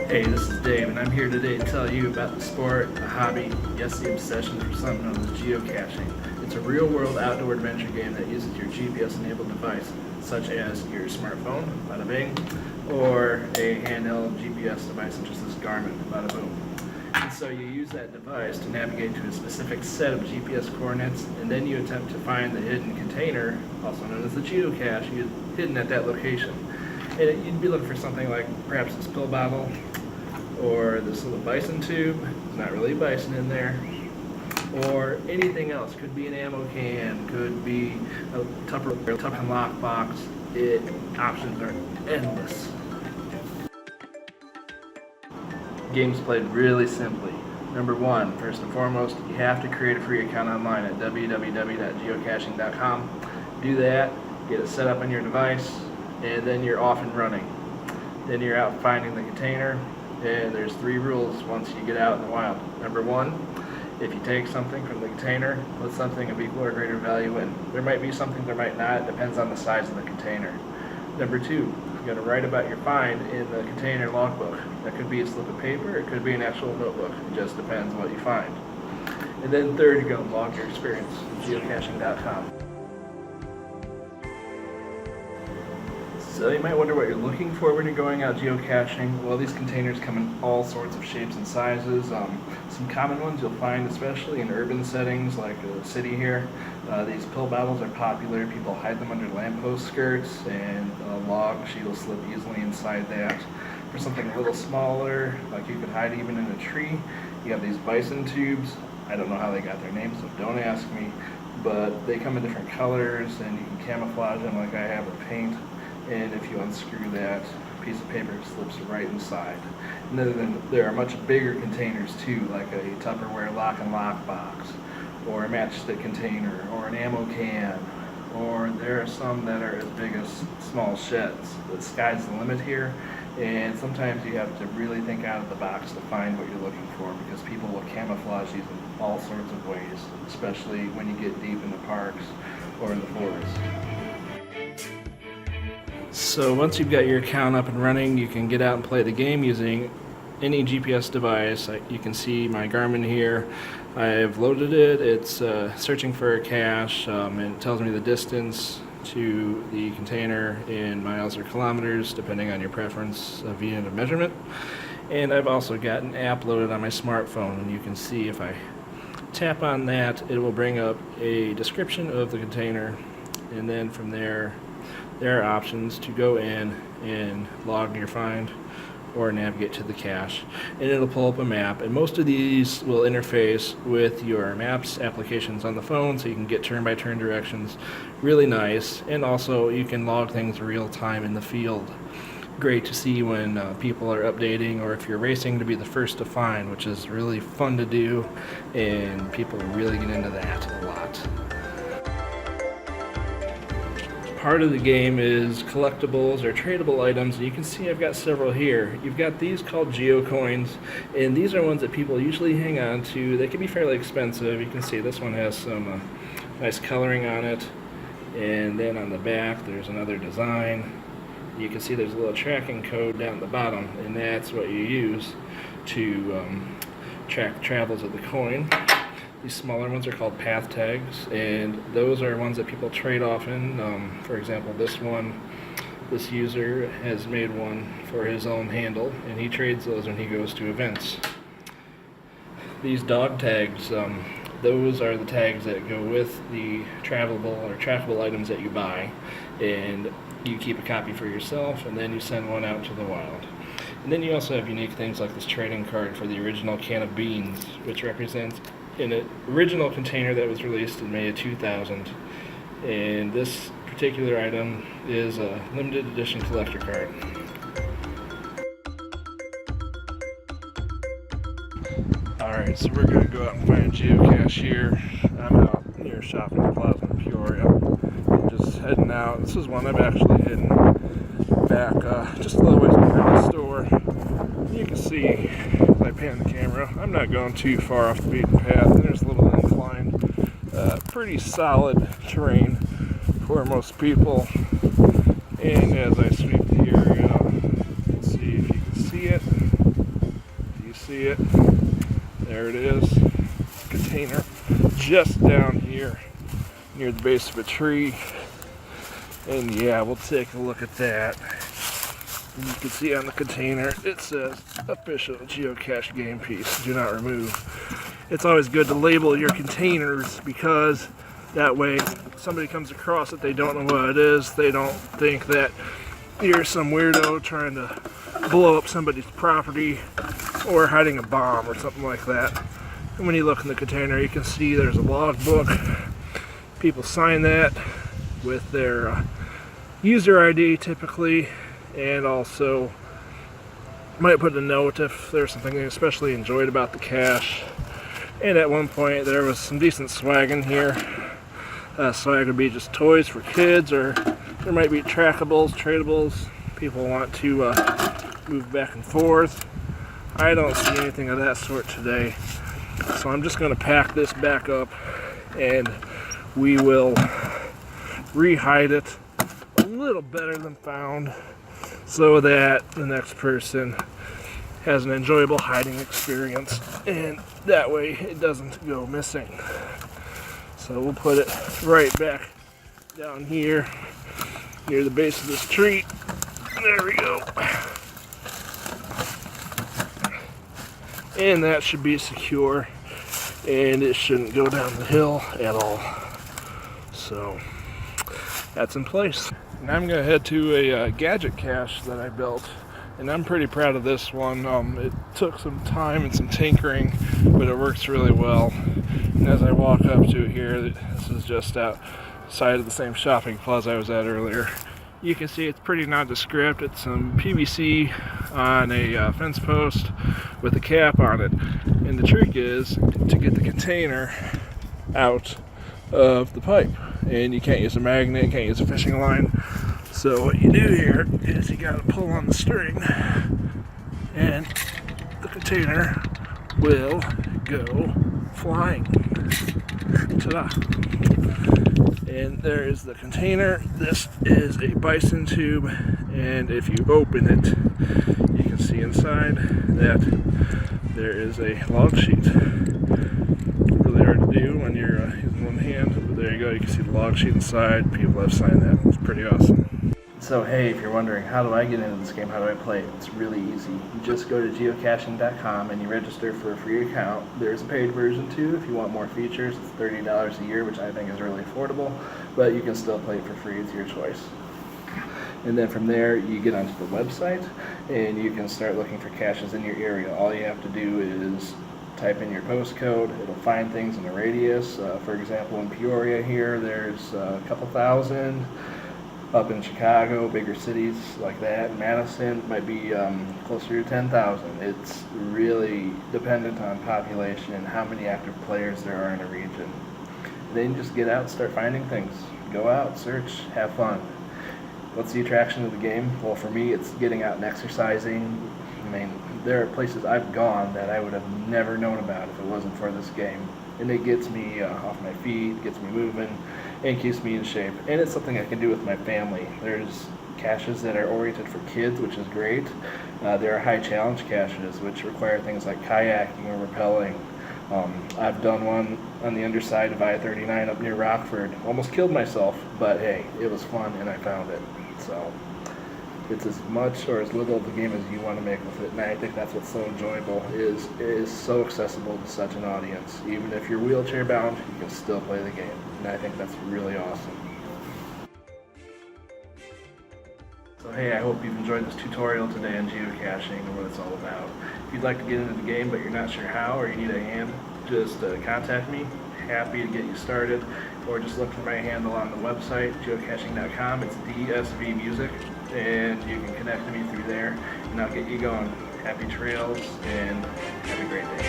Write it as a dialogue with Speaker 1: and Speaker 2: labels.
Speaker 1: Hey, this is Dave, and I'm here today to tell you about the sport, the hobby, yes, the obsession for something known as geocaching. It's a real-world outdoor adventure game that uses your GPS-enabled device, such as your smartphone, bada bing, or a handheld GPS device such as this Garmin, bada boom. And so you use that device to navigate to a specific set of GPS coordinates, and then you attempt to find the hidden container, also known as the geocache, hidden at that location. And you'd be looking for something like perhaps this pill bottle, or this little bison tube. There's not really bison in there. Or anything else. Could be an ammo can, could be a Tupperware lock box. Options are endless. Game's played really simply. Number one, first and foremost, you have to create a free account online at www.geocaching.com. Do that, get it set up on your device, and then you're off and running. Then you're out finding the container, and there's 3 rules once you get out in the wild. Number one, if you take something from the container, put something of equal or greater value in. There might be something, there might not, it depends on the size of the container. Number two, you got to write about your find in the container logbook. That could be a slip of paper, it could be an actual notebook. It just depends what you find. And then third, you go log your experience with geocaching.com. So you might wonder what you're looking for when you're going out geocaching. Well, these containers come in all sorts of shapes and sizes. Some common ones you'll find, especially in urban settings like a city here. These pill bottles are popular. People hide them under lamppost skirts, and a log sheet will slip easily inside that. For something a little smaller, like you could hide even in a tree, you have these bison tubes. I don't know how they got their names, so don't ask me. But they come in different colors, and you can camouflage them like I have with paint. And if you unscrew that piece of paper, it slips right inside. And then there are much bigger containers too, like a Tupperware lock box, or a matchstick container, or an ammo can, or there are some that are as big as small sheds. The sky's the limit here, and sometimes you have to really think out of the box to find what you're looking for, because people will camouflage these in all sorts of ways, especially when you get deep in the parks or in the forest. So once you've got your account up and running, you can get out and play the game using any GPS device. You can see my Garmin here. I've loaded it. It's searching for a cache, and it tells me the distance to the container in miles or kilometers, depending on your preference of unit of measurement. And I've also got an app loaded on my smartphone, and you can see if I tap on that, it will bring up a description of the container, and then from there are options to go in and log your find or navigate to the cache, and it'll pull up a map. And most of these will interface with your maps applications on the phone, so you can get turn-by-turn directions. Really nice. And also you can log things real time in the field. Great to see when people are updating, or if you're racing to be the first to find, which is really fun to do, and people really get into that a lot. Part of the game is collectibles or tradable items, and you can see I've got several here. You've got these called geocoins, and these are ones that people usually hang on to. They can be fairly expensive. You can see this one has some nice coloring on it, and then on the back there's another design. You can see there's a little tracking code down at the bottom, and that's what you use to track the travels of the coin. These smaller ones are called path tags, and those are ones that people trade often. For example, this user has made one for his own handle, and he trades those when he goes to events. These dog tags, those are the tags that go with the travelable or trackable items that you buy, and you keep a copy for yourself, and then you send one out to the wild. And then you also have unique things like this trading card for the original can of beans, which represents an original container that was released in May of 2000. And this particular item is a limited edition collector card. Alright, so we're going to go out and find a geocache here. I'm out near Shopping Plaza in Peoria. I'm just heading out. This is one I've actually hidden back just a little ways from the store. You can see if I pan the camera, I'm not going too far off the beaten path. There's a little incline, pretty solid terrain for most people. And as I sweep the area, let's see if you can see it. container just down here near the base of a tree. And yeah, we'll take a look at that. And you can see on the container, it says official geocache game piece, do not remove. It's always good to label your containers because that way somebody comes across it, they don't know what it is, they don't think that you're some weirdo trying to blow up somebody's property or hiding a bomb or something like that. And when you look in the container, you can see there's a logbook. People sign that with their user ID typically, and also might put a note if there's something they especially enjoyed about the cache. And at one point there was some decent swag in here. Swag would be just toys for kids, or there might be trackables, tradables. People want to move back and forth. I don't see anything of that sort today. So I'm just going to pack this back up and we will re-hide it a little better than found so that the next person has an enjoyable hiding experience, and that way it doesn't go missing. So we'll put it right back down here near the base of this tree. There we go. And that should be secure, and it shouldn't go down the hill at all. So that's in place. And I'm going to head to a gadget cache that I built, and I'm pretty proud of this one. It took some time and some tinkering, but it works really well. And as I walk up to it here, this is just outside of the same shopping plaza I was at earlier. You can see it's pretty nondescript. It's some PVC on a fence post with a cap on it. And the trick is to get the container out of the pipe. And you can't use a magnet, you can't use a fishing line. So what you do here is you gotta pull on the string and the container will go flying. Ta-da! And there is the container. This is a bison tube, and if you open it, you can see inside that there is a log sheet. Really hard to do when you're using one hand, but there you go. You can see the log sheet inside. People have signed that. It's pretty awesome. So hey, if you're wondering, how do I get into this game? How do I play it? It's really easy. You just go to geocaching.com and you register for a free account. There's a paid version too if you want more features. It's $30 a year, which I think is really affordable, but you can still play it for free. It's your choice. And then from there, you get onto the website and you can start looking for caches in your area. All you have to do is type in your postcode. It'll find things in a radius. For example, in Peoria here, there's a couple thousand. Up in Chicago, bigger cities like that, Madison might be closer to 10,000. It's really dependent on population and how many active players there are in a region. Then you just get out and start finding things. Go out, search, have fun. What's the attraction of the game? Well, for me, it's getting out and exercising. I mean, there are places I've gone that I would have never known about if it wasn't for this game. And it gets me off my feet, gets me moving, and keeps me in shape. And it's something I can do with my family. There's caches that are oriented for kids, which is great. There are high challenge caches, which require things like kayaking or rappelling. I've done one on the underside of I-39 up near Rockford. Almost killed myself, but hey, it was fun and I found it. So it's as much or as little of the game as you want to make with it, and I think that's what's so enjoyable. It is so accessible to such an audience. Even if you're wheelchair bound, you can still play the game, and I think that's really awesome. So hey, I hope you've enjoyed this tutorial today on geocaching and what it's all about. If you'd like to get into the game but you're not sure how, or you need a hand, just contact me. Happy to get you started, or just look for my handle on the website, geocaching.com. It's DSV Music, and you can connect to me through there, and I'll get you going. Happy trails, and have a great day.